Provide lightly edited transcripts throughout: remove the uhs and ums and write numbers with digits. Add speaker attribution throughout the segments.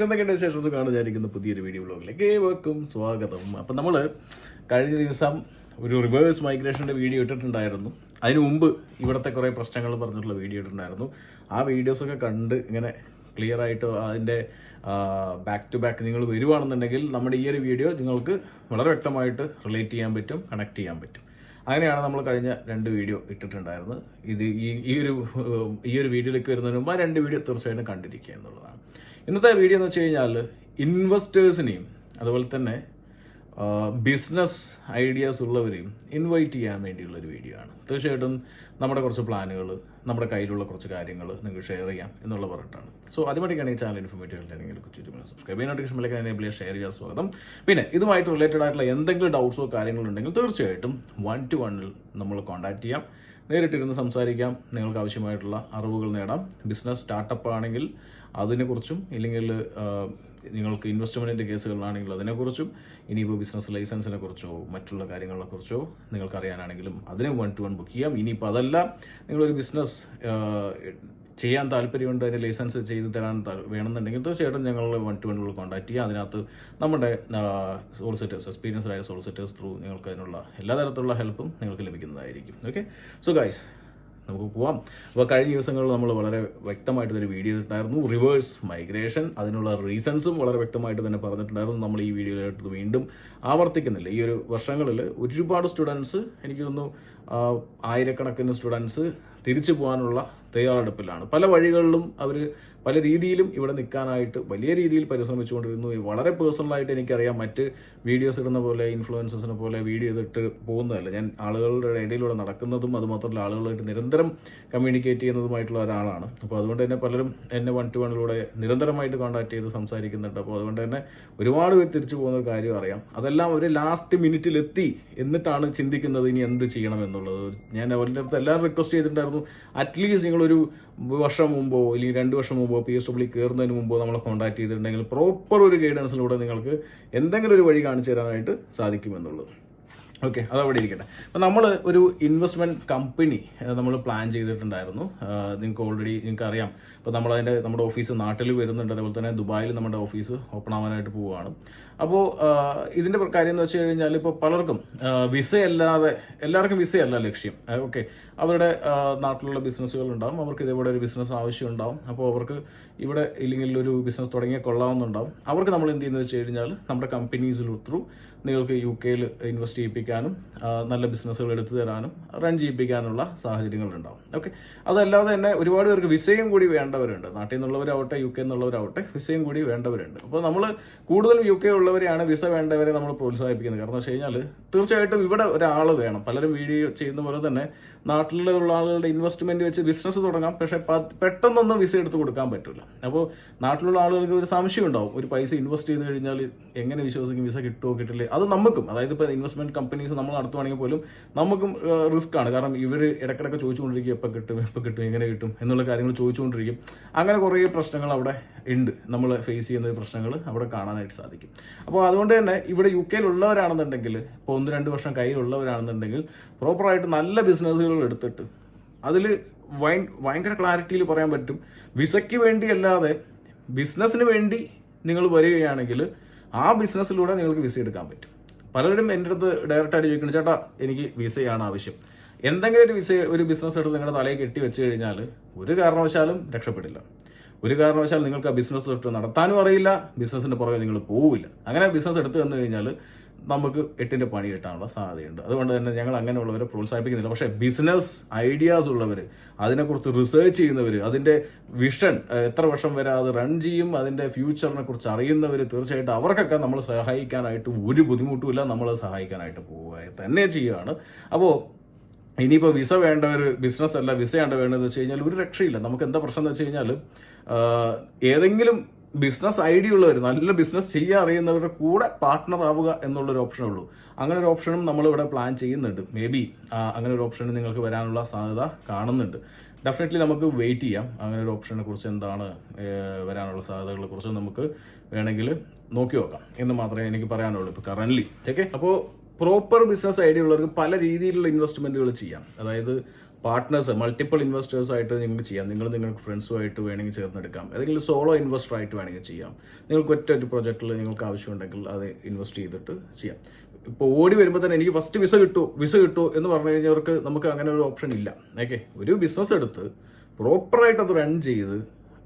Speaker 1: എന്തൊക്കെയുണ്ട് വിശേഷം കാണുന്നതായിരിക്കുന്ന പുതിയൊരു വീഡിയോ വ്ലോഗിലേക്ക് ഏവർക്കും സ്വാഗതം. അപ്പം നമ്മൾ കഴിഞ്ഞ ദിവസം ഒരു റിവേഴ്സ് മൈഗ്രേഷൻ്റെ വീഡിയോ ഇട്ടിട്ടുണ്ടായിരുന്നു. അതിന് മുമ്പ് ഇവിടുത്തെ കുറേ പ്രശ്നങ്ങൾ പറഞ്ഞിട്ടുള്ള വീഡിയോ ഇട്ടിട്ടുണ്ടായിരുന്നു. ആ വീഡിയോസൊക്കെ കണ്ട് ഇങ്ങനെ ക്ലിയർ ആയിട്ട് അതിൻ്റെ ബാക്ക് ടു ബാക്ക് നിങ്ങൾ വരുവാണെന്നുണ്ടെങ്കിൽ നമ്മുടെ ഈ ഒരു വീഡിയോ നിങ്ങൾക്ക് വളരെ വ്യക്തമായിട്ട് റിലേറ്റ് ചെയ്യാൻ പറ്റും, കണക്ട് ചെയ്യാൻ പറ്റും. അങ്ങനെയാണ് നമ്മൾ കഴിഞ്ഞ 2 വീഡിയോ ഇട്ടിട്ടുണ്ടായിരുന്നത്. ഇത് ഈ ഒരു വീഡിയോയിലേക്ക് വരുന്നതിന് മുമ്പ് ആ 2 വീഡിയോ തീർച്ചയായിട്ടും കണ്ടിരിക്കുക എന്നുള്ളതാണ്. ഇന്നത്തെ വീഡിയോ എന്ന് വെച്ച് കഴിഞ്ഞാൽ ഇൻവെസ്റ്റേഴ്സിനെയും അതുപോലെ തന്നെ ബിസിനസ് ഐഡിയാസ് ഉള്ളവരെയും ഇൻവൈറ്റ് ചെയ്യാൻ വേണ്ടിയുള്ളൊരു വീഡിയോ ആണ്. തീർച്ചയായിട്ടും നമ്മുടെ കുറച്ച് പ്ലാനുകൾ, നമ്മുടെ കയ്യിലുള്ള കുറച്ച് കാര്യങ്ങൾ നിങ്ങൾക്ക് ഷെയർ ചെയ്യാം എന്നുള്ള പറഞ്ഞിട്ടാണ്. സോ അതുമായിട്ടാണ് ഈ ചാനൽ ഇൻഫോർമേറ്റീവ് ആണെങ്കിൽ സബ്സ്ക്രൈബ് ചെയ്യാൻ, നോട്ടിഫിക്കേഷൻ ബെൽ എനേബിൾ ചെയ്യുക, ഷെയർ ചെയ്യാൻ സ്വാഗതം. പിന്നെ ഇതുമായിട്ട് റിലേറ്റഡ് ആയിട്ടുള്ള എന്തെങ്കിലും ഡൗട്ട്സോ കാര്യങ്ങളോ ഉണ്ടെങ്കിൽ തീർച്ചയായിട്ടും 1-to-1 നമ്മൾ കോൺടാക്ട് ചെയ്യാം, നേരിട്ടിരുന്ന് സംസാരിക്കാം, നിങ്ങൾക്ക് ആവശ്യമായിട്ടുള്ള അറിവുകൾ നേടാം. ബിസിനസ് സ്റ്റാർട്ടപ്പ് ആണെങ്കിൽ അതിനെക്കുറിച്ചും, ഇല്ലെങ്കിൽ നിങ്ങൾക്ക് ഇൻവെസ്റ്റ്മെൻറ്റിൻ്റെ കേസുകളാണെങ്കിൽ അതിനെക്കുറിച്ചും, ഇനിയിപ്പോൾ ബിസിനസ് ലൈസൻസിനെ കുറിച്ചോ മറ്റുള്ള കാര്യങ്ങളെക്കുറിച്ചോ നിങ്ങൾക്ക് അറിയാനാണെങ്കിലും അതിന് 1-to-1 ബുക്ക് ചെയ്യാം. ഇനിയിപ്പോൾ അതല്ല, നിങ്ങളൊരു ബിസിനസ് ചെയ്യാൻ താല്പര്യമുണ്ട്, അതിന് ലൈസൻസ് ചെയ്ത് തരാൻ വേണമെന്നുണ്ടെങ്കിൽ തീർച്ചയായിട്ടും ഞങ്ങൾ 1-to-1 കോൺടാക്ട് ചെയ്യുക. അതിനകത്ത് നമ്മുടെ സോളിസിറ്റേഴ്സ്, എക്സ്പീരിയൻസ്ഡ് ആയ സോളിസിറ്റേഴ്സ് ത്രൂ നിങ്ങൾക്ക് അതിനുള്ള എല്ലാ തരത്തിലുള്ള ഹെൽപ്പും നിങ്ങൾക്ക് ലഭിക്കുന്നതായിരിക്കും. ഓക്കെ, സോ ഗൈസ് നമുക്ക് പോവാം. അപ്പോൾ കഴിഞ്ഞ ദിവസങ്ങളിൽ നമ്മൾ വളരെ വ്യക്തമായിട്ടൊരു വീഡിയോ ഇട്ടായിരുന്നു, റിവേഴ്സ് മൈഗ്രേഷൻ. അതിനുള്ള റീസൺസും വളരെ വ്യക്തമായിട്ട് തന്നെ പറഞ്ഞിട്ടുണ്ടായിരുന്നു. നമ്മൾ ഈ വീഡിയോയിലായിട്ട് വീണ്ടും ആവർത്തിക്കുന്നില്ല. ഈ ഒരു വർഷങ്ങളിൽ ഒരുപാട് സ്റ്റുഡൻസ്, എനിക്ക് തോന്നുന്നു ആയിരക്കണക്കിന് സ്റ്റുഡൻസ് തിരിച്ചു പോകാനുള്ള തയ്യാറെടുപ്പിലാണ്. പല വഴികളിലും അവർ പല രീതിയിലും ഇവിടെ നിൽക്കാനായിട്ട് വലിയ രീതിയിൽ പരിശ്രമിച്ചുകൊണ്ടിരുന്നു. വളരെ പേഴ്സണലായിട്ട് എനിക്കറിയാം, മറ്റ് വീഡിയോസ് ഇടുന്ന പോലെ ഇൻഫ്ലുവൻസേഴ്സിനെ പോലെ വീഡിയോ ചെയ്തിട്ട് പോകുന്നതല്ല. ഞാൻ ആളുകളുടെ ഇടയിലൂടെ നടക്കുന്നതും അതുമാത്രമല്ല ആളുകളായിട്ട് നിരന്തരം കമ്മ്യൂണിക്കേറ്റ് ചെയ്യുന്നതുമായിട്ടുള്ള ഒരാളാണ്. അപ്പോൾ അതുകൊണ്ട് തന്നെ പലരും എന്നെ 1-to-1 നിരന്തരമായിട്ട് കോൺടാക്ട് ചെയ്ത് സംസാരിക്കുന്നുണ്ട്. അപ്പോൾ അതുകൊണ്ട് തന്നെ ഒരുപാട് പേര് തിരിച്ചു പോകുന്ന ഒരു കാര്യം അറിയാം. അതെല്ലാം ഒരു ലാസ്റ്റ് മിനിറ്റിലെത്തി എന്നിട്ടാണ് ചിന്തിക്കുന്നത് ഇനി എന്ത് ചെയ്യണം എന്നുള്ളത്. ഞാൻ അവരുടെ അടുത്ത് എല്ലാവരും റിക്വസ്റ്റ് ചെയ്തിട്ടുണ്ടായിരുന്നു, അറ്റ്ലീസ്റ്റ് നിങ്ങളൊരു വർഷം മുമ്പോ അല്ലെങ്കിൽ 2 വർഷം മുമ്പോ PSW കയറുന്നതിന് മുമ്പോ നമ്മളെ കോൺടാക്ട് ചെയ്തിട്ടുണ്ടെങ്കിൽ പ്രോപ്പർ ഒരു ഗൈഡൻസിലൂടെ നിങ്ങൾക്ക് എന്തെങ്കിലും ഒരു വഴി കാണിച്ചു തരാനായിട്ട് സാധിക്കുമെന്നുള്ളത്. ഓക്കെ, അതവിടെ ഇരിക്കട്ടെ. അപ്പോൾ നമ്മൾ ഒരു ഇൻവെസ്റ്റ്മെൻറ്റ് കമ്പനി നമ്മൾ പ്ലാൻ ചെയ്തിട്ടുണ്ടായിരുന്നു. നിങ്ങൾക്ക് ഓൾറെഡി അറിയാം. അപ്പോൾ നമ്മുടെ ഓഫീസ് നാട്ടിൽ വരുന്നുണ്ട്, അതേപോലെ തന്നെ ദുബായിൽ നമ്മുടെ ഓഫീസ് ഓപ്പൺ ആവാനായിട്ട് പോവുകയാണ്. അപ്പോൾ ഇതിൻ്റെ കാര്യം എന്ന് വെച്ച് കഴിഞ്ഞാൽ ഇപ്പോൾ പലർക്കും വിസയല്ലാതെ, എല്ലാവർക്കും വിസയല്ല ലക്ഷ്യം. ഓക്കെ, അവരുടെ നാട്ടിലുള്ള ബിസിനസ്സുകൾ ഉണ്ടാവും, അവർക്ക് ഇതേപോലെ ഒരു ബിസിനസ് ആവശ്യം ഉണ്ടാവും. അപ്പോൾ അവർക്ക് ഇവിടെ ഇല്ലെങ്കിൽ ഒരു ബിസിനസ് തുടങ്ങിയാൽ കൊള്ളാവുന്നുണ്ടാവും. അവർക്ക് നമ്മൾ എന്ത് ചെയ്യുന്നത് വെച്ച് കഴിഞ്ഞാൽ നമ്മുടെ കമ്പനീസിൽ ത്രൂ നിങ്ങൾക്ക് UK ഇൻവെസ്റ്റ് ചെയ്യിപ്പിക്കാനും നല്ല ബിസിനസ്സുകൾ എടുത്തു തരാനും റൺ ചെയ്യിപ്പിക്കാനുള്ള സാഹചര്യങ്ങളുണ്ടാവും. ഓക്കെ, അതല്ലാതെ തന്നെ ഒരുപാട് പേർക്ക് വിസയും കൂടി വേണ്ടവരുണ്ട്. നാട്ടിൽ നിന്നുള്ളവരാവട്ടെ UK എന്നുള്ളവരാവട്ടെ വിസയും കൂടി വേണ്ടവരുണ്ട്. അപ്പോൾ നമ്മൾ കൂടുതലും UK ഉള്ളവരെയാണ് വിസ വേണ്ടവരെ നമ്മൾ പ്രോത്സാഹിപ്പിക്കുന്നത്. കാരണം എന്ന് വെച്ച് കഴിഞ്ഞാൽ തീർച്ചയായിട്ടും ഇവിടെ ഒരാൾ വേണം. പലരും വീഡിയോ ചെയ്യുന്ന പോലെ തന്നെ നാട്ടിലുള്ള ആളുകളുടെ ഇൻവെസ്റ്റ്മെന്റ് വെച്ച് ബിസിനസ് തുടങ്ങാം, പക്ഷേ പെട്ടെന്നൊന്നും വിസ എടുത്ത് കൊടുക്കാൻ പറ്റില്ല. അപ്പോൾ നാട്ടിലുള്ള ആളുകൾക്ക് ഒരു സംശയം ഉണ്ടാവും, ഒരു പൈസ ഇൻവെസ്റ്റ് ചെയ്ത് കഴിഞ്ഞാൽ എങ്ങനെ വിശ്വസിക്കും, വിസ കിട്ടുമോ കിട്ടില്ലേ. അത് നമുക്കും, അതായത് ഇപ്പോൾ ഇൻവെസ്റ്റ്മെന്റ് കമ്പനീസ് നമ്മൾ നടത്തുവാണെങ്കിൽ പോലും നമുക്കും റിസ്ക് ആണ്. കാരണം ഇവർ ഇടയ്ക്കിടയ്ക്ക് ചോദിച്ചുകൊണ്ടിരിക്കും, എപ്പോൾ കിട്ടും, എങ്ങനെ കിട്ടും എന്നുള്ള കാര്യങ്ങൾ ചോദിച്ചുകൊണ്ടിരിക്കും. അങ്ങനെ കുറേ പ്രശ്നങ്ങൾ അവിടെ ഉണ്ട്, നമ്മൾ ഫേസ് ചെയ്യുന്ന പ്രശ്നങ്ങൾ അവിടെ കാണാനായിട്ട് സാധിക്കും. അപ്പോൾ അതുകൊണ്ട് തന്നെ ഇവിടെ UK ഉള്ളവരാണെന്നുണ്ടെങ്കിൽ, ഇപ്പോൾ 1-2 വർഷം കയ്യിലുള്ളവരാണെന്നുണ്ടെങ്കിൽ പ്രോപ്പറായിട്ട് നല്ല ബിസിനസ്സുകൾ എടുത്തിട്ട് അതിൽ ഭയങ്കര ക്ലാരിറ്റിയിൽ പറയാൻ പറ്റും. വിസയ്ക്ക് വേണ്ടിയല്ലാതെ ബിസിനസ്സിന് വേണ്ടി നിങ്ങൾ വരികയാണെങ്കിൽ ആ ബിസിനസ്സിലൂടെ നിങ്ങൾക്ക് വിസ എടുക്കാൻ പറ്റും. പലരും എൻ്റെ അടുത്ത് ഡയറക്റ്റായിട്ട് ചോദിക്കണം, ചേട്ടാ എനിക്ക് വിസയാണ് ആവശ്യം. എന്തെങ്കിലും ഒരു ബിസിനസ് എടുത്ത് നിങ്ങളുടെ തലയിൽ കെട്ടി വെച്ച് കഴിഞ്ഞാൽ ഒരു കാരണവശാലും രക്ഷപ്പെടില്ല. ഒരു കാരണവശാലും നിങ്ങൾക്ക് ആ ബിസിനസ് തൊട്ട് നടത്താനും അറിയില്ല, ബിസിനസ്സിൻ്റെ പുറകെ നിങ്ങൾ പോവില്ല. അങ്ങനെ ബിസിനസ് എടുത്തു തന്നു കഴിഞ്ഞാൽ നമുക്ക് 8ന്റെ പണി കിട്ടാനുള്ള സാധ്യതയുണ്ട്. അതുകൊണ്ട് തന്നെ ഞങ്ങൾ അങ്ങനെയുള്ളവരെ പ്രോത്സാഹിപ്പിക്കുന്നില്ല. പക്ഷേ ബിസിനസ് ഐഡിയാസ് ഉള്ളവർ, അതിനെക്കുറിച്ച് റിസർച്ച് ചെയ്യുന്നവർ, അതിൻ്റെ വിഷൻ എത്ര വർഷം വരെ അത് റൺ ചെയ്യും, അതിൻ്റെ ഫ്യൂച്ചറിനെ കുറിച്ച് അറിയുന്നവർ, തീർച്ചയായിട്ടും അവർക്കൊക്കെ നമ്മൾ സഹായിക്കാനായിട്ട് ഒരു ബുദ്ധിമുട്ടുമില്ല, നമ്മൾ സഹായിക്കാനായിട്ട് പോവുക തന്നെ ചെയ്യുകയാണ്. അപ്പോൾ ഇനിയിപ്പോൾ വിസ വേണ്ടവർ, ബിസിനസ് അല്ല വിസയാണ് വേണ്ടതെന്ന് വെച്ച് കഴിഞ്ഞാൽ ഒരു രക്ഷയില്ല. നമുക്ക് എന്താ പ്രശ്നം എന്ന് വെച്ച് കഴിഞ്ഞാൽ, ഏതെങ്കിലും ബിസിനസ് ഐഡിയ ഉള്ളവർ, നല്ല ബിസിനസ് ചെയ്യാൻ അറിയുന്നവരുടെ കൂടെ പാർട്ട്ണർ ആവുക എന്നുള്ളൊരു ഓപ്ഷനേ ഉള്ളൂ. അങ്ങനെ ഒരു ഓപ്ഷനും നമ്മളിവിടെ പ്ലാൻ ചെയ്യുന്നുണ്ട്. മേ ബി അങ്ങനെ ഒരു ഓപ്ഷൻ നിങ്ങൾക്ക് വരാനുള്ള സാധ്യത കാണുന്നുണ്ട്. ഡെഫിനറ്റ്ലി നമുക്ക് വെയിറ്റ് ചെയ്യാം. അങ്ങനെ ഒരു ഓപ്ഷനെ കുറിച്ച് എന്താണ് വരാനുള്ള സാധ്യതകളെ കുറിച്ച് നമുക്ക് വേണമെങ്കിൽ നോക്കി നോക്കാം എന്ന് മാത്രമേ എനിക്ക് പറയാനുള്ളൂ ഇപ്പോൾ കറൻ്റ്ലി. ഓക്കെ, അപ്പോൾ പ്രോപ്പർ ബിസിനസ് ഐഡിയ ഉള്ളവർക്ക് പല രീതിയിലുള്ള ഇൻവെസ്റ്റ്മെൻറ്റുകൾ ചെയ്യാം. അതായത് പാർട്ട്നേഴ്സ് മൾട്ടിപ്പിൾ ഇൻവെസ്റ്റേഴ്സായിട്ട് നിങ്ങൾക്ക് ചെയ്യാം. നിങ്ങൾക്ക് ഫ്രണ്ട്സുമായിട്ട് വേണമെങ്കിൽ ചേർന്നെടുക്കാം. ഏതെങ്കിലും സോളോ ഇൻവെസ്റ്ററായിട്ട് വേണമെങ്കിൽ ചെയ്യാം. നിങ്ങൾക്ക് ഒറ്റ പ്രൊജക്റ്റിൽ നിങ്ങൾക്ക് ആവശ്യമുണ്ടെങ്കിൽ അത് ഇൻവെസ്റ്റ് ചെയ്തിട്ട് ചെയ്യാം. ഇപ്പോൾ ഓടി വരുമ്പോൾ തന്നെ എനിക്ക് ഫസ്റ്റ് വിസ കിട്ടൂ എന്ന് പറഞ്ഞു കഴിഞ്ഞവർക്ക് നമുക്ക് അങ്ങനെ ഒരു ഓപ്ഷൻ ഇല്ല. ഓക്കെ, ഒരു ബിസിനസ് എടുത്ത് പ്രോപ്പറായിട്ട് അത് റൺ ചെയ്ത്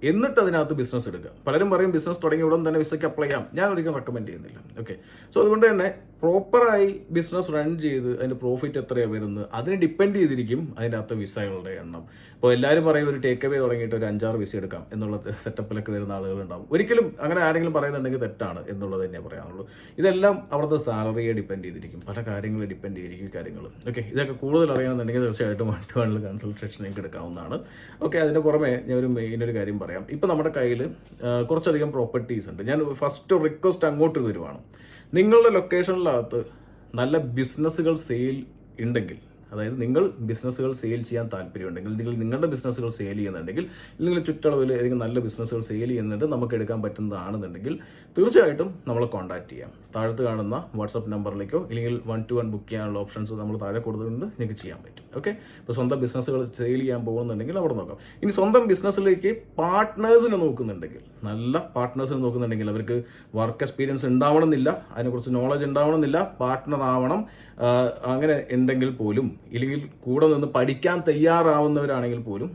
Speaker 1: എന്നിട്ട് അതിനകത്ത് ബിസിനസ് എടുക്കുക. പലരും പറയും ബിസിനസ് തുടങ്ങിയ ഉടൻ തന്നെ വിസയ്ക്ക് അപ്ലൈ ചെയ്യാം. ഞാൻ ഒരിക്കലും റെക്കമെൻഡ് ചെയ്യുന്നില്ല. ഓക്കെ, സോ അതുകൊണ്ട് തന്നെ പ്രോപ്പറായി ബിസിനസ് റൺ ചെയ്ത് അതിൻ്റെ പ്രോഫിറ്റ് എത്രയാണ് വരുന്നത് അതിനെ ഡിപ്പെൻഡ് ചെയ്തിരിക്കും അതിൻ്റെ അകത്ത് വിസകളുടെ എണ്ണം. ഇപ്പോൾ എല്ലാവരും പറയും ഒരു ടേക്ക് അവേ തുടങ്ങിയിട്ട് ഒരു 5-6 വിസ എടുക്കാം എന്നുള്ള സെറ്റപ്പിലൊക്കെ വരുന്ന ആളുകളുണ്ടാവും. ഒരിക്കലും അങ്ങനെ ആരെങ്കിലും പറയുന്നുണ്ടെങ്കിൽ തെറ്റാണ് എന്നുള്ളത് തന്നെ പറയാനുള്ളൂ. ഇതെല്ലാം അവിടുത്തെ സാലറിയെ ഡിപ്പെൻഡ് ചെയ്തിരിക്കും, പല കാര്യങ്ങളെ ഡിപ്പെൻഡ് ചെയ്തിരിക്കും കാര്യങ്ങൾ. ഓക്കെ, ഇതൊക്കെ കൂടുതൽ അറിയണമെന്നുണ്ടെങ്കിൽ തീർച്ചയായിട്ടും 1-to-1 കൺസൾട്ടേഷൻ നിങ്ങൾക്ക് എടുക്കാവുന്നതാണ്. ഓക്കെ, അതിന് പുറമെ ഞാൻ ഒരു മെയിനൊരു കാര്യം പറയാം. ഇപ്പം നമ്മുടെ കയ്യിൽ കുറച്ചധികം പ്രോപ്പർട്ടീസ് ഉണ്ട്. ഞാൻ ഫസ്റ്റ് റിക്വസ്റ്റ് അങ്ങോട്ട് വരുവാണ്, നിങ്ങളുടെ ലൊക്കേഷനിനകത്ത് നല്ല ബിസിനസ്സുകൾ സെയിൽ ഉണ്ടെങ്കിൽ, അതായത് നിങ്ങൾ ബിസിനസ്സുകൾ സെയിൽ ചെയ്യാൻ താല്പര്യമുണ്ടെങ്കിൽ, നിങ്ങളുടെ ബിസിനസ്സുകൾ സെയിൽ ചെയ്യുന്നുണ്ടെങ്കിൽ, അല്ലെങ്കിൽ ചുറ്റളവിൽ ഏതെങ്കിലും നല്ല ബിസിനസ്സുകൾ സെയിൽ ചെയ്യുന്നുണ്ട് നമുക്ക് എടുക്കാൻ പറ്റുന്നതാണെന്നുണ്ടെങ്കിൽ തീർച്ചയായിട്ടും നമ്മളെ കോൺടാക്ട് ചെയ്യാം. താഴത്ത് കാണുന്ന വാട്സപ്പ് നമ്പറിലേക്കോ ഇല്ലെങ്കിൽ 1-to-1 ബുക്ക് ചെയ്യാനുള്ള ഓപ്ഷൻസ് നമ്മൾ താഴെ കൊടുത്തിട്ടുണ്ട്, നിങ്ങൾക്ക് ചെയ്യാൻ പറ്റും. ഓക്കെ, ഇപ്പോൾ സ്വന്തം ബിസിനസ്സുകൾ സെയിൽ ചെയ്യാൻ പോകുന്നുണ്ടെങ്കിൽ അവിടെ നോക്കാം. ഇനി സ്വന്തം ബിസിനസ്സിലേക്ക് പാർട്ട്നേഴ്സിനെ നോക്കുന്നുണ്ടെങ്കിൽ, നല്ല പാർട്ട്നേഴ്സിനെ നോക്കുന്നുണ്ടെങ്കിൽ അവർക്ക് വർക്ക് എക്സ്പീരിയൻസ് ഉണ്ടാവണമെന്നില്ല, അതിനെക്കുറിച്ച് നോളജ് ഉണ്ടാവണമെന്നില്ല, പാർട്ട്ണർ ആവണം. അങ്ങനെ ഉണ്ടെങ്കിൽ പോലും ഇല്ലെങ്കിൽ കൂടെ നിന്ന് പഠിക്കാൻ തയ്യാറാവുന്നവരാണെങ്കിൽ പോലും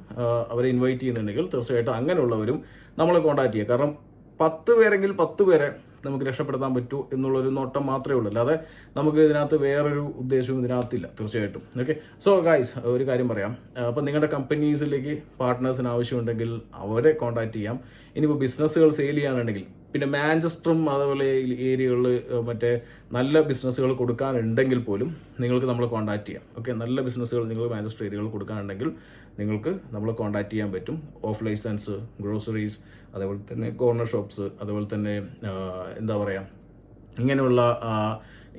Speaker 1: അവരെ ഇൻവൈറ്റ് ചെയ്യുന്നുണ്ടെങ്കിൽ തീർച്ചയായിട്ടും അങ്ങനെയുള്ളവരും നമ്മളെ കോൺടാക്ട് ചെയ്യുക. കാരണം 10 പേരെങ്കിൽ 10 പേരെ നമുക്ക് രക്ഷപ്പെടുത്താൻ പറ്റൂ എന്നുള്ളൊരു നോട്ടം മാത്രമേ ഉള്ളൂ, അല്ലാതെ നമുക്ക് ഇതിനകത്ത് വേറൊരു ഉദ്ദേശവും ഇതിനകത്തില്ല തീർച്ചയായിട്ടും. ഓക്കെ, സോ ഗൈസ് ഒരു കാര്യം പറയാം. അപ്പം നിങ്ങളുടെ കമ്പനീസിലേക്ക് പാർട്ട്നേഴ്സിന് ആവശ്യമുണ്ടെങ്കിൽ അവരെ കോൺടാക്ട് ചെയ്യാം. ഇനിയിപ്പോൾ ബിസിനസ്സുകൾ സെയിൽ ചെയ്യാനുണ്ടെങ്കിൽ, പിന്നെ മാഞ്ചസ്റ്ററും അതുപോലെ ഏരിയകളിൽ മറ്റേ നല്ല ബിസിനസ്സുകൾ കൊടുക്കാനുണ്ടെങ്കിൽ പോലും നിങ്ങൾക്ക് നമ്മളെ കോൺടാക്ട് ചെയ്യാം. ഓക്കെ, നല്ല ബിസിനസ്സുകൾ നിങ്ങൾ മാഞ്ചസ്റ്റർ ഏരിയകളിൽ കൊടുക്കാനുണ്ടെങ്കിൽ നിങ്ങൾക്ക് നമ്മളെ കോൺടാക്ട് ചെയ്യാൻ പറ്റും. ഓഫ് ലൈസൻസ്, ഗ്രോസറീസ്, അതേപോലെ തന്നെ കോർണർ ഷോപ്സ്, അതുപോലെ തന്നെ എന്താ പറയുക ഇങ്ങനെയുള്ള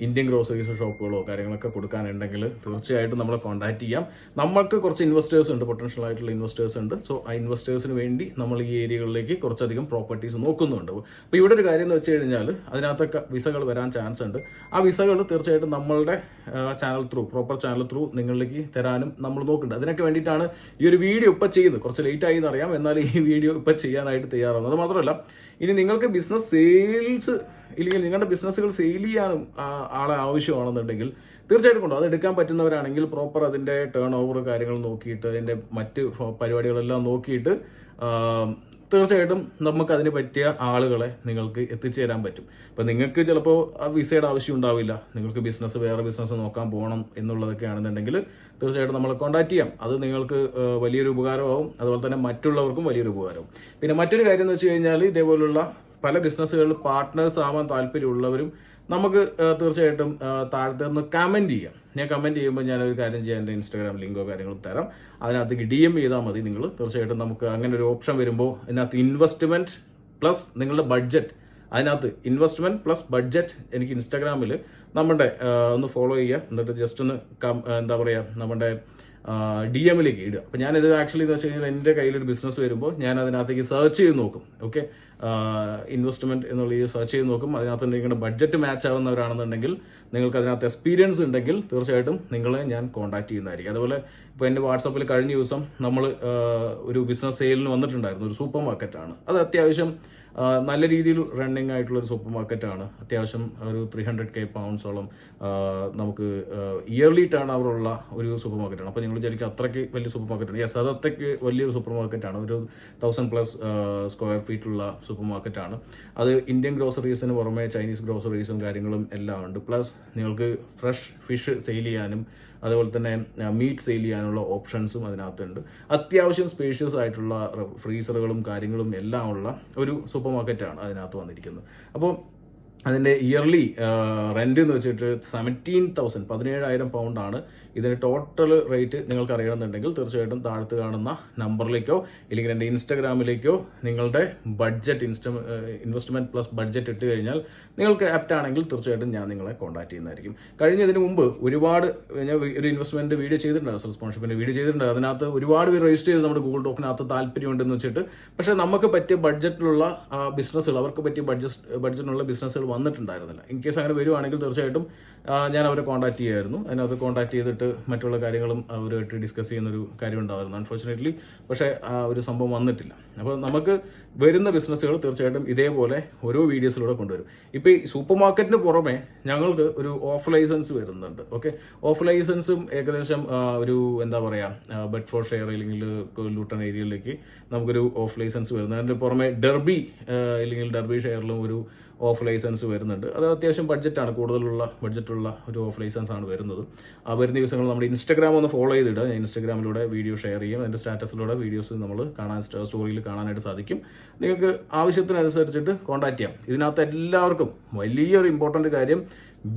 Speaker 1: ഇന്ത്യൻ ഗ്രോസറീസ് ഷോപ്പുകളോ കാര്യങ്ങളൊക്കെ കൊടുക്കാനുണ്ടെങ്കിൽ തീർച്ചയായിട്ടും നമ്മളെ കോൺടാക്ട് ചെയ്യാം. നമ്മൾക്ക് കുറച്ച് ഇൻവെസ്റ്റേഴ്സ് ഉണ്ട്, പൊട്ടൻഷ്യൽ ആയിട്ടുള്ള ഇൻവെസ്റ്റേഴ്സ് ഉണ്ട്. സോ ആ ഇൻവെസ്റ്റേഴ്സിന് വേണ്ടി നമ്മൾ ഈ ഏരിയകളിലേക്ക് കുറച്ചധികം പ്രോപ്പർട്ടീസ് നോക്കുന്നുണ്ട്. അപ്പോൾ ഇവിടെ ഒരു കാര്യം എന്ന് വെച്ച് കഴിഞ്ഞാൽ അതിനകത്തൊക്കെ വിസകൾ വരാൻ ചാൻസ് ഉണ്ട്. ആ വിസകൾ തീർച്ചയായിട്ടും നമ്മളുടെ channel through, proper channel through നിങ്ങളിലേക്ക് തരാനും നമ്മൾ നോക്കുന്നുണ്ട്. അതിനൊക്കെ വേണ്ടിയിട്ടാണ് ഈ ഒരു വീഡിയോ ഇപ്പോൾ ചെയ്യുന്നത്. കുറച്ച് ലേറ്റ് ആയി എന്നറിയാം, എന്നാൽ ഈ വീഡിയോ ഇപ്പോൾ ചെയ്യാനായിട്ട് തയ്യാറാവുന്നത്. അത് മാത്രമല്ല, ഇനി നിങ്ങൾക്ക് ബിസിനസ് സെയിൽസ് ഇല്ലെങ്കിൽ നിങ്ങളുടെ ബിസിനസ്സുകൾ സെയിൽ ചെയ്യാനും ആളെ ആവശ്യമാണെന്നുണ്ടെങ്കിൽ തീർച്ചയായിട്ടും കൊണ്ടോ. അത് എടുക്കാൻ പറ്റുന്നവരാണെങ്കിൽ പ്രോപ്പർ അതിൻ്റെ ടേൺ ഓവർ കാര്യങ്ങൾ നോക്കിയിട്ട് അതിൻ്റെ മറ്റ് പരിപാടികളെല്ലാം നോക്കിയിട്ട് തീർച്ചയായിട്ടും നമുക്ക് അതിന് പറ്റിയ ആളുകളെ നിങ്ങൾക്ക് എത്തിച്ചേരാൻ പറ്റും. ഇപ്പം നിങ്ങൾക്ക് ചിലപ്പോൾ ആ വിസയുടെ ആവശ്യം ഉണ്ടാവില്ല, നിങ്ങൾക്ക് വേറെ ബിസിനസ് നോക്കാൻ പോകണം എന്നുള്ളതൊക്കെ ആണെന്നുണ്ടെങ്കിൽ തീർച്ചയായിട്ടും നമ്മളെ കോൺടാക്ട് ചെയ്യാം. അത് നിങ്ങൾക്ക് വലിയൊരു ഉപകാരമാവും, അതുപോലെ തന്നെ മറ്റുള്ളവർക്കും വലിയൊരു ഉപകാരമാവും. പിന്നെ മറ്റൊരു കാര്യം എന്ന് വെച്ച് കഴിഞ്ഞാൽ, ഇതേപോലുള്ള പല ബിസിനസ്സുകളിൽ പാർട്ട്നേഴ്സ് ആവാൻ താല്പര്യമുള്ളവരും നമുക്ക് തീർച്ചയായിട്ടും താഴത്തെ ഒന്ന് കമൻറ്റ് ചെയ്യാം. ഞാൻ കമൻറ്റ് ചെയ്യുമ്പോൾ ഞാനൊരു കാര്യം ചെയ്യാം, എൻ്റെ ഇൻസ്റ്റാഗ്രാം ലിങ്കോ കാര്യങ്ങളും തരാം. അതിനകത്തേക്ക് DM ചെയ്താൽ മതി നിങ്ങൾ. തീർച്ചയായിട്ടും നമുക്ക് അങ്ങനെ ഒരു ഓപ്ഷൻ വരുമ്പോൾ അതിനകത്ത് ഇൻവെസ്റ്റ്മെൻറ്റ് പ്ലസ് നിങ്ങളുടെ ബഡ്ജറ്റ്, അതിനകത്ത് ഇൻവെസ്റ്റ്മെൻറ്റ് പ്ലസ് ബഡ്ജറ്റ് എനിക്ക് ഇൻസ്റ്റാഗ്രാമിൽ നമ്മുടെ ഒന്ന് ഫോളോ ചെയ്യുക. എന്നിട്ട് ജസ്റ്റ് ഒന്ന് എന്താ പറയുക നമ്മുടെ DM-ലേക്ക് ഇടുക. അപ്പോൾ ഞാനിത് ആക്ച്വലി എന്ന് വെച്ച് കഴിഞ്ഞാൽ എൻ്റെ കയ്യിലൊരു ബിസിനസ് വരുമ്പോൾ ഞാൻ അതിനകത്തേക്ക് സെർച്ച് ചെയ്ത് നോക്കും. ഓക്കെ, ഇൻവെസ്റ്റ്മെൻറ്റ് എന്നുള്ള ഈ സെർച്ച് ചെയ്ത് നോക്കും. അതിനകത്ത് നിങ്ങളുടെ ബഡ്ജറ്റ് മാച്ച് ആവുന്നവരാണെന്നുണ്ടെങ്കിൽ, നിങ്ങൾക്ക് അതിനകത്ത് എക്സ്പീരിയൻസ് ഉണ്ടെങ്കിൽ തീർച്ചയായിട്ടും നിങ്ങളെ ഞാൻ കോൺടാക്ട് ചെയ്യുന്നതായിരിക്കും. അതുപോലെ ഇപ്പോൾ എൻ്റെ വാട്സപ്പിൽ കഴിഞ്ഞ ദിവസം നമ്മൾ ഒരു ബിസിനസ് സെയിലിന് വന്നിട്ടുണ്ടായിരുന്നു. ഒരു സൂപ്പർ മാർക്കറ്റാണ് അത്. അത്യാവശ്യം നല്ല രീതിയിൽ റണ്ണിങ് ആയിട്ടുള്ളൊരു സൂപ്പർ മാർക്കറ്റാണ്. അത്യാവശ്യം ഒരു 300K പൗണ്ട്സോളം നമുക്ക് ഇയർലി ടേൺ ഓവറുള്ള ഒരു സൂപ്പർ മാർക്കറ്റാണ്. അപ്പോൾ നിങ്ങൾ വിചാരിക്കും അത്രയ്ക്ക് വലിയ സൂപ്പർ മാർക്കറ്റാണ്. യെസ്, അത് അത്രയ്ക്ക് വലിയൊരു സൂപ്പർ മാർക്കറ്റാണ്. ഒരു 1000+ സ്ക്വയർ ഫീറ്റുള്ള സൂപ്പർ മാർക്കറ്റാണ് അത്. ഇന്ത്യൻ ഗ്രോസറീസിന് പുറമെ ചൈനീസ് ഗ്രോസറീസും കാര്യങ്ങളും എല്ലാം ഉണ്ട്. പ്ലസ് നിങ്ങൾക്ക് ഫ്രഷ് ഫിഷ് സെയിൽ ചെയ്യാനും അതുപോലെ തന്നെ മീറ്റ് സെയിൽ ചെയ്യാനുള്ള ഓപ്ഷൻസും അതിനകത്തുണ്ട്. അത്യാവശ്യം സ്പേഷ്യസ് ആയിട്ടുള്ള ഫ്രീസറുകളും കാര്യങ്ങളും എല്ലാം ഉള്ള ഒരു സൂപ്പർ മാർക്കറ്റാണ് അതിനകത്ത് വന്നിരിക്കുന്നത്. അപ്പോൾ അതിൻ്റെ ഇയർലി റെൻ്റ് എന്ന് വെച്ചിട്ട് 17,000 പൗണ്ടാണ് ഇതിന് ടോട്ടൽ റേറ്റ്. നിങ്ങൾക്ക് അറിയണമെന്നുണ്ടെങ്കിൽ തീർച്ചയായിട്ടും താഴത്ത് കാണുന്ന നമ്പറിലേക്കോ ഇല്ലെങ്കിൽ എൻ്റെ ഇൻസ്റ്റാഗ്രാമിലേക്കോ നിങ്ങളുടെ ബഡ്ജറ്റ് ഇൻവെസ്റ്റ്മെൻറ്റ് പ്ലസ് ബഡ്ജറ്റ് ഇട്ട് കഴിഞ്ഞാൽ നിങ്ങൾക്ക് ആപ്റ്റ് ആണെങ്കിൽ തീർച്ചയായിട്ടും ഞാൻ നിങ്ങളെ കോൺടാക്ട് ചെയ്യുന്നതായിരിക്കും. കഴിഞ്ഞതിന് മുമ്പ് ഒരുപാട് ഞാൻ ഒരു ഇൻവെസ്റ്റ്മെൻറ്റ് വീഡിയോ ചെയ്തിട്ടുണ്ട്, സെൽഫ് സ്പോൺസർഷിപ്പിൻ്റെ വീഡിയോ ചെയ്തിട്ടുണ്ട്. അതിനകത്ത് ഒരുപാട് പേര് രജിസ്റ്റർ ചെയ്ത് നമ്മുടെ ഗൂഗിൾ ടോക്കിനകത്ത് താല്പര്യമുണ്ടെന്ന് വെച്ചിട്ട്, പക്ഷേ നമുക്ക് പറ്റിയ ബഡ്ജറ്റിലുള്ള ബിസിനസ്സുകൾ, അവർക്ക് പറ്റിയ ബഡ്ജറ്റിനുള്ള ബിസിനസ്സുകൾ വന്നിട്ടുണ്ടായിരുന്നില്ല. ഇൻ കേസ് അങ്ങനെ വരുവാണെങ്കിൽ തീർച്ചയായിട്ടും ഞാൻ അവരെ കോൺടാക്ട് ചെയ്യുമായിരുന്നു. അതിനകത്ത് കോൺടാക്ട് ചെയ്തിട്ട് മറ്റുള്ള കാര്യങ്ങളും അവരുമായിട്ട് ഡിസ്കസ് ചെയ്യുന്നൊരു കാര്യം ഉണ്ടായിരുന്നു. അൺഫോർച്ചുനേറ്റ്ലി പക്ഷേ ഒരു സംഭവം വന്നിട്ടില്ല. അപ്പോൾ നമുക്ക് വരുന്ന ബിസിനസ്സുകൾ തീർച്ചയായിട്ടും ഇതേപോലെ ഓരോ വീഡിയോസിലൂടെ കൊണ്ടുവരും. ഇപ്പോൾ ഈ സൂപ്പർ മാർക്കറ്റിന് പുറമെ ഞങ്ങൾക്ക് ഒരു ഓഫ് ലൈസൻസ് വരുന്നുണ്ട്. ഓക്കെ, ഓഫ് ലൈസൻസും ഏകദേശം ഒരു എന്താ പറയുക ബെഡ്ഫോർഡ് ഷെയർ അല്ലെങ്കിൽ ലൂട്ടൺ ഏരിയയിലേക്ക് നമുക്കൊരു ഓഫ് ലൈസൻസ് വരുന്നത്. അതിൻ്റെ പുറമെ ഡെർബി അല്ലെങ്കിൽ ഡെർബി ഷെയറിലും ഒരു ഓഫ് ലൈസൻസ് വരുന്നുണ്ട്. അത് അത്യാവശ്യം ബഡ്ജറ്റാണ്, കൂടുതലുള്ള ബഡ്ജറ്റുള്ള ഒരു ഓഫ് ലൈസൻസ് ആണ് വരുന്നത്. വരുന്ന ദിവസങ്ങൾ നമ്മുടെ ഇൻസ്റ്റാഗ്രാം ഒന്ന് ഫോളോ ചെയ്തിടുക. ഞാൻ ഇൻസ്റ്റാഗ്രാമിലൂടെ വീഡിയോ ഷെയർ ചെയ്യും. അതിൻ്റെ സ്റ്റാറ്റസിലൂടെ വീഡിയോസ് നമ്മൾ സ്റ്റോറിയിൽ കാണാനായിട്ട് സാധിക്കും. നിങ്ങൾക്ക് ആവശ്യത്തിനനുസരിച്ചിട്ട് കോൺടാക്ട് ചെയ്യാം. ഇതിനകത്ത് എല്ലാവർക്കും വലിയൊരു ഇമ്പോർട്ടൻ്റ് കാര്യം,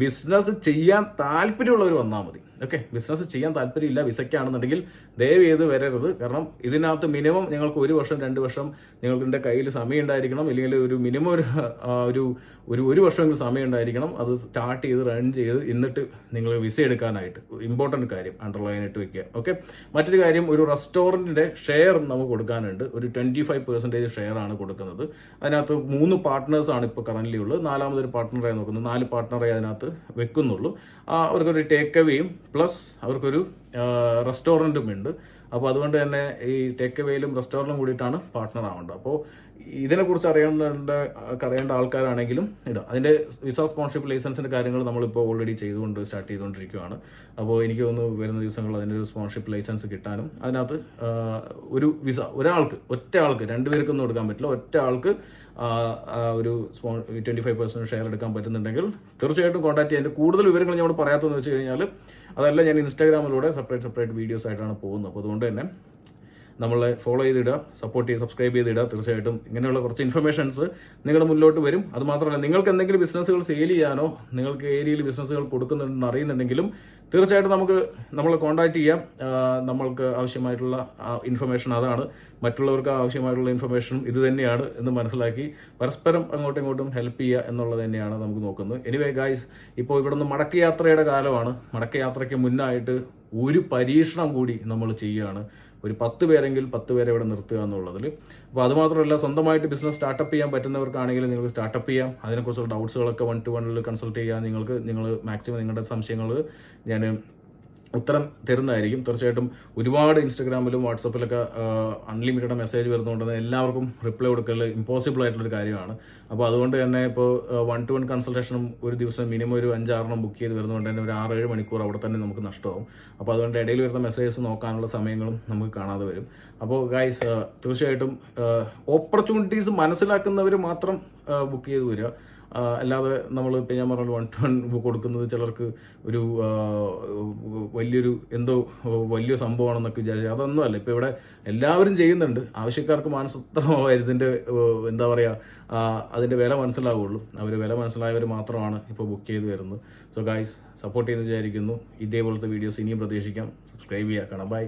Speaker 1: ബിസിനസ് ചെയ്യാൻ താല്പര്യമുള്ളവർ വന്നാൽ മതി. ഓക്കെ, ബിസിനസ് ചെയ്യാൻ താല്പര്യമില്ല വിസയ്ക്കാണെന്നുണ്ടെങ്കിൽ ദയവ് ചെയ്ത് വരരുത്. കാരണം ഇതിനകത്ത് മിനിമം നിങ്ങൾക്ക് 1 വർഷം 2 വർഷം നിങ്ങളുടെ കയ്യിൽ സമയം ഉണ്ടായിരിക്കണം. ഇല്ലെങ്കിൽ ഒരു മിനിമം ഒരു വർഷമെങ്കിലും സമയം ഉണ്ടായിരിക്കണം. അത് സ്റ്റാർട്ട് ചെയ്ത് റൺ ചെയ്ത് എന്നിട്ട് നിങ്ങൾ വിസ എടുക്കാനായിട്ട്. ഇമ്പോർട്ടൻറ്റ് കാര്യം അണ്ടർലൈനായിട്ട് വെക്കുക. ഓക്കെ, മറ്റൊരു കാര്യം, ഒരു റെസ്റ്റോറൻറ്റിൻ്റെ ഷെയർ നമുക്ക് കൊടുക്കാനുണ്ട്. ഒരു 25% ഷെയർ ആണ് കൊടുക്കുന്നത്. അതിനകത്ത് 3 പാർട്ട്നേഴ്സാണ് ഇപ്പോൾ കറൻ്റ്ലി ഉള്ളത്. 4മതൊരു പാർട്ട്ണറായി നോക്കുന്നത്. 4 പാർട്ട്ണറെ അതിനകത്ത് വെക്കുന്നുള്ളൂ. അവർക്കൊരു ടേക്ക് അവേയും പ്ലസ് അവർക്കൊരു റെസ്റ്റോറൻറ്റും ഉണ്ട്. അപ്പോൾ അതുകൊണ്ട് തന്നെ ഈ ടേക്ക് അവേയിലും റെസ്റ്റോറൻറ്റും കൂടിയിട്ടാണ് പാർട്ട്ണർ ആവേണ്ടത്. അപ്പോൾ ഇതിനെക്കുറിച്ച് അറിയേണ്ട ആൾക്കാരാണെങ്കിലും ഇടാം. അതിൻ്റെ വിസ സ്പോൺസർഷിപ്പ് ലൈസൻസിൻ്റെ കാര്യങ്ങൾ നമ്മളിപ്പോൾ ഓൾറെഡി സ്റ്റാർട്ട് ചെയ്തുകൊണ്ടിരിക്കുകയാണ്. അപ്പോൾ എനിക്ക് തോന്നുന്നു വരുന്ന ദിവസങ്ങളിൽ അതിൻ്റെ ഒരു സ്പോൺസർഷിപ്പ് ലൈസൻസ് കിട്ടാനും അതിനകത്ത് ഒരു വിസ ഒറ്റ ആൾക്ക് 2 പേർക്കൊന്നും എടുക്കാൻ പറ്റില്ല. ഒറ്റ ആൾക്ക് ഒരു 25% ഷെയർ എടുക്കാൻ പറ്റുന്നുണ്ടെങ്കിൽ തീർച്ചയായിട്ടും കോൺടാക്ട് ചെയ്യാൻ. കൂടുതൽ വിവരങ്ങൾ ഞാൻ ഇവിടെ പറയാത്തതെന്ന് വെച്ച് കഴിഞ്ഞാൽ അതല്ല, ഞാൻ ഇൻസ്റ്റാഗ്രാമിലൂടെ സെപ്പറേറ്റ് വീഡിയോസ് ആയിട്ടാണ് പോകുന്നത്. അപ്പോൾ അതുകൊണ്ട് തന്നെ നമ്മളെ ഫോളോ ചെയ്തിടുക, സപ്പോർട്ട് ചെയ്ത് സബ്സ്ക്രൈബ് ചെയ്തിടുക. തീർച്ചയായിട്ടും ഇങ്ങനെയുള്ള കുറച്ച് ഇൻഫർമേഷൻസ് നിങ്ങളുടെ മുന്നോട്ട് വരും. അതുമാത്രമല്ല, നിങ്ങൾക്ക് എന്തെങ്കിലും ബിസിനസ്സുകൾ സെയിൽ ചെയ്യാനോ നിങ്ങൾക്ക് ഏരിയയിൽ ബിസിനസ്സുകൾ കൊടുക്കുന്നുണ്ടെന്ന് അറിയുന്നുണ്ടെങ്കിലും തീർച്ചയായിട്ടും നമ്മളെ കോൺടാക്ട് ചെയ്യാം. നമ്മൾക്ക് ആവശ്യമായിട്ടുള്ള ഇൻഫർമേഷൻ അതാണ്, മറ്റുള്ളവർക്ക് ആവശ്യമായിട്ടുള്ള ഇൻഫർമേഷനും ഇത് തന്നെയാണ് എന്ന് മനസ്സിലാക്കി പരസ്പരം അങ്ങോട്ടും ഇങ്ങോട്ടും ഹെൽപ്പ് ചെയ്യുക എന്നുള്ളത് തന്നെയാണ് നമുക്ക് നോക്കുന്നത്. എനിവേ ഗായ്സ്, ഇപ്പോൾ ഇവിടെ നിന്ന് മടക്കയാത്രയുടെ കാലമാണ്. മടക്കയാത്രയ്ക്ക് മുന്നായിട്ട് ഒരു പരീക്ഷണം കൂടി നമ്മൾ ചെയ്യുകയാണ്. ഒരു 10 പേരെങ്കിൽ 10 പേരെ ഇവിടെ നിർത്തുക എന്നുള്ളതിൽ. അപ്പോൾ അതുമാത്രമല്ല, സ്വന്തമായിട്ട് ബിസിനസ് സ്റ്റാർട്ടപ്പ് ചെയ്യാൻ പറ്റുന്നവർക്കാണെങ്കിൽ നിങ്ങൾക്ക് സ്റ്റാർട്ടപ്പ് ചെയ്യാം. അതിനെക്കുറിച്ചുള്ള ഡൗട്ട്സുകളൊക്കെ 1-to-1 കൺസൾട്ട് ചെയ്യാൻ നിങ്ങൾ മാക്സിമം നിങ്ങളുടെ സംശയങ്ങൾ ഞാൻ ഉത്തരം തരുന്നതായിരിക്കും. തീർച്ചയായിട്ടും ഒരുപാട് ഇൻസ്റ്റഗ്രാമിലും വാട്സപ്പിലൊക്കെ അൺലിമിറ്റഡ് മെസ്സേജ് വരുന്നതുകൊണ്ട് തന്നെ എല്ലാവർക്കും റിപ്ലൈ കൊടുക്കൽ ഇമ്പോസിബിൾ ആയിട്ടുള്ളൊരു കാര്യമാണ്. അപ്പോൾ അതുകൊണ്ട് തന്നെ ഇപ്പോൾ 1-to-1 കൺസൾട്ടേഷനും ഒരു ദിവസം മിനിമം ഒരു 5-6 ബുക്ക് ചെയ്ത് വരുന്നതുകൊണ്ട് തന്നെ ഒരു 6-7 മണിക്കൂർ അവിടെ തന്നെ നമുക്ക് നഷ്ടമാവും. അപ്പോൾ അതുകൊണ്ട് ഇടയിൽ വരുന്ന മെസ്സേജസ് നോക്കാനുള്ള സമയങ്ങളും നമുക്ക് കാണാതെ വരും. അപ്പോൾ ഗൈസ്, തീർച്ചയായിട്ടും ഓപ്പർച്യൂണിറ്റീസ് മനസ്സിലാക്കുന്നവർ മാത്രം ബുക്ക് ചെയ്ത് വരിക. അല്ലാതെ നമ്മൾ ഇപ്പം ഞാൻ പറഞ്ഞ 1-to-1 കൊടുക്കുന്നത് ചിലർക്ക് ഒരു വലിയ സംഭവമാണെന്നൊക്കെ വിചാരിച്ചു. അതൊന്നും അല്ല. ഇപ്പോൾ ഇവിടെ എല്ലാവരും ചെയ്യുന്നുണ്ട്. ആവശ്യക്കാർക്ക് മാനസത്രമായിരുന്നു ഇതിൻ്റെ എന്താ പറയുക അതിൻ്റെ വില മനസ്സിലാവുള്ളൂ. അവർ വില മനസ്സിലായവർ മാത്രമാണ് ഇപ്പോൾ ബുക്ക് ചെയ്ത് വരുന്നത്. സോ ഗൈസ്, സപ്പോർട്ട് ചെയ്യുന്ന വിചാരിക്കുന്നു. ഇതേപോലത്തെ വീഡിയോസ് ഇനിയും പ്രതീക്ഷിക്കാം. സബ്സ്ക്രൈബ് ചെയ്യുക. കാണാം. ബൈ.